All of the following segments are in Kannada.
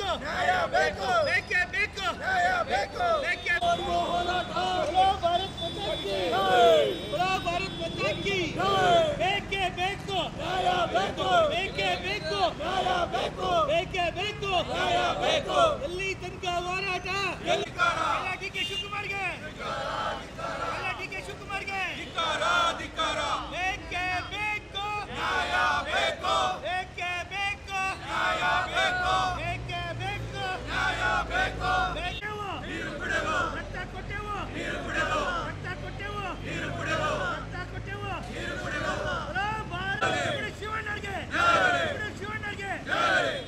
ನ್ಯಾಯ ಬೇಕು, ಬೇಕೇ ಬೇಕು, ನ್ಯಾಯ ಬೇಕು, ಬೇಕೇ ಬೇಕು. ಭಾರತ್ ಮಾತಾ ಕಿ ಜೈ, ಭಾರತ್ ಮಾತಾ ಕಿ ಜೈ. ಬೇಕೇ ಬೇಕು, ನ್ಯಾಯ ಬೇಕು, ಬೇಕೇ ಬೇಕು, ನ್ಯಾಯ ಬೇಕು, ಬೇಕೇ ಬೇಕು, ನ್ಯಾಯ ಬೇಕು. ಎಲ್ಲಿ ತನಕ ಹೋರಾಟ? ಧಿಕ್ಕಾರ ಡಿಕೆ ಶಿವಕುಮಾರ್ಗೆ, ಡಿಕೆ ಶಿವಕುಮಾರ್ಗೆ ಧಿಕ್ಕಾರ, ಧಿಕ್ಕಾರ. ಬೇಕೇ ಬೇಕು, ನ್ಯಾಯ ಬೇಕು, ಬೇಕೇ ಬೇಕು, ನ್ಯಾಯ ಬೇಕು, ಬೇಕೇ ಬೇಕು, ನ್ಯಾಯ ಬೇಕು. ನೀರು ಬಿಡೆವು, ರಕ್ತ ಕೊಟ್ಟೆವು, ನೀರು ಬಿಡೆವು, ರಕ್ತ ಕೊಟ್ಟೆವು, ನೀರು ಬಿಡೆವು, ರಕ್ತ ಕೊಟ್ಟೆವು, ನೀರು ಬಿಡೆವು. ಶಿವಣ್ಣರಿಗೆ, ಶಿವಣ್ಣರಿಗೆ,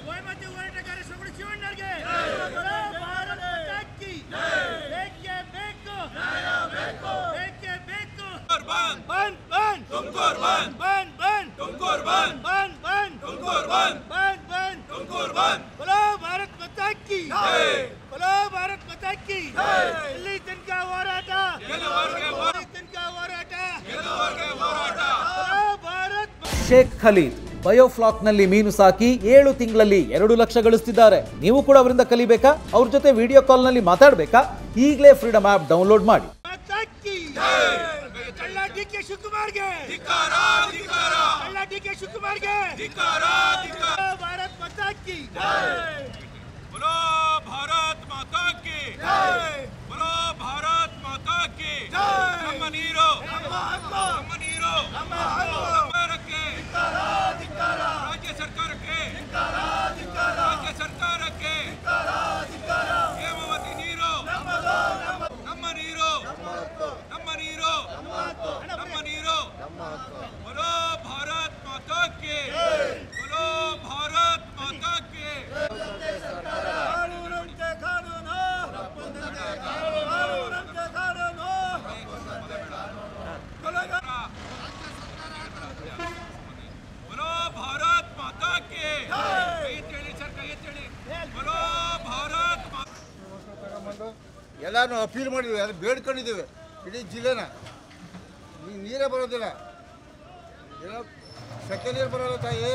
ಗೋಮಾತೆ ಹೋರಾಟಗಾರ ಶಿವಣ್ಣರಿಗೆ ಭಾರತ್ ಮಾತಾ ಕಿ ಬೇಕೇ ಬೇಕು, ನ್ಯಾಯ ಬೇಕು, ಬೇಕೇ ಬೇಕು. ಬಂದ್ ಬಂದ್ ತುಮಕೂರು ಬಂದ್, ಬಂದ್ ಬಂದ್ ತುಮಕೂರು ಬಂದ್, ಬಂದ್ ಬಂದ್ ತುಮಕೂರು ಬಂದ್, ಬಂದ್ ಬಂದ್ ತುಮಕೂರು ಬಂದ್. बोलो भारत माता की जय, बोलो भारत माता की जय. ಇಲ್ಲಿ ತನಕ ಹೋರಾಟ, ಗೆಲ್ಲುವವರೆಗೆ ಹೋರಾಟ, ತನಕ ಹೋರಾಟ, ಗೆಲ್ಲುವವರೆಗೆ ಹೋರಾಟ. ಭಾರತ್. ಶೇಖ್ ಖಲೀದ್ ಬಯೋಫ್ಲಾಕ್ನಲ್ಲಿ ಮೀನು ಸಾಕಿ 7 ತಿಂಗಳಲ್ಲಿ 2 ಲಕ್ಷ ಗಳಿಸ್ತಿದ್ದಾರೆ. ನೀವು ಕೂಡ ಅವರಿಂದ ಕಲಿಬೇಕಾ? ಅವ್ರ ಜೊತೆ ವಿಡಿಯೋ ಕಾಲ್ನಲ್ಲಿ ಮಾತಾಡಬೇಕಾ? ಈಗಲೇ ಫ್ರೀಡಮ್ ಆಪ್ ಡೌನ್ಲೋಡ್ ಮಾಡಿ. ಡಿಕೆ ಶಿವಕುಮಾರ್ಗೆ ಧಿಕ್ಕಾರ, ಧಿಕ್ಕಾರ. ಡಿಕೆ ಶಿವಕುಮಾರ್ಗೆ ಧಿಕ್ಕಾರ, ಧಿಕ್ಕಾರ. ಭಾರತ್ ಮಾತಾ ಕಿ ಜೈ, बोलो भारत माता की जय, बोलो भारत माता की जय. ನಮ್ಮ ನೀರು, ನಮ್ಮ ಹಕ್ಕು, ನಮ್ಮ ನೀರು, ನಮ್ಮ ಹಕ್ಕು. ಸರ್ಕಾರಕ್ಕೆ ಧಿಕ್ಕಾರ, ಧಿಕ್ಕಾರ. ರಾಜ್ಯ ಸರ್ಕಾರಕ್ಕೆ ಧಿಕ್ಕಾರ, ಧಿಕ್ಕಾರ. ರಾಜ್ಯ ಸರ್ಕಾರಕ್ಕೆ ಧಿಕ್ಕಾರ, ಧಿಕ್ಕಾರ. ಹೇಮಾವತಿ ನೀರು ನಮ್ಮದು, ನಮ್ಮ ನೀರು, ನಮ್ಮ ಹಕ್ಕು, ನಮ್ಮ ನೀರು, ನಮ್ಮ ಹಕ್ಕು, ನಮ್ಮ ನೀರು, ನಮ್ಮ ಹಕ್ಕು. बोलो भारत माता की जय, बोलो भारत माता की ಕಾನೂನಂತೆ ಕಾನೂನು, ಕಾನೂನಂತೆ ಕಾನೂನು. बोलो भारत माता की जय. ಸರ್ಕಾರ ಎತ್ತೇಳಿ, बोलो भारत माता. ಎಲ್ಲಾನು ಅಪೀಲ್ ಮಾಡಿದ್ವಿ, ಅದು ಬೇಡ್ಕೊಂಡಿದ್ದೀವಿ ಇಡೀ ಜಿಲ್ಲೆನ. ನೀರೇ ಬರೋದಿಲ್ಲ, ಏನೋ ಸೆಕೆಂಡ್ ಇಯರ್ ಬರೋಲ್ಲ ತಾಯಿ,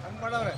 ಹಂಗೆ ಮಾಡವ್ರೆ.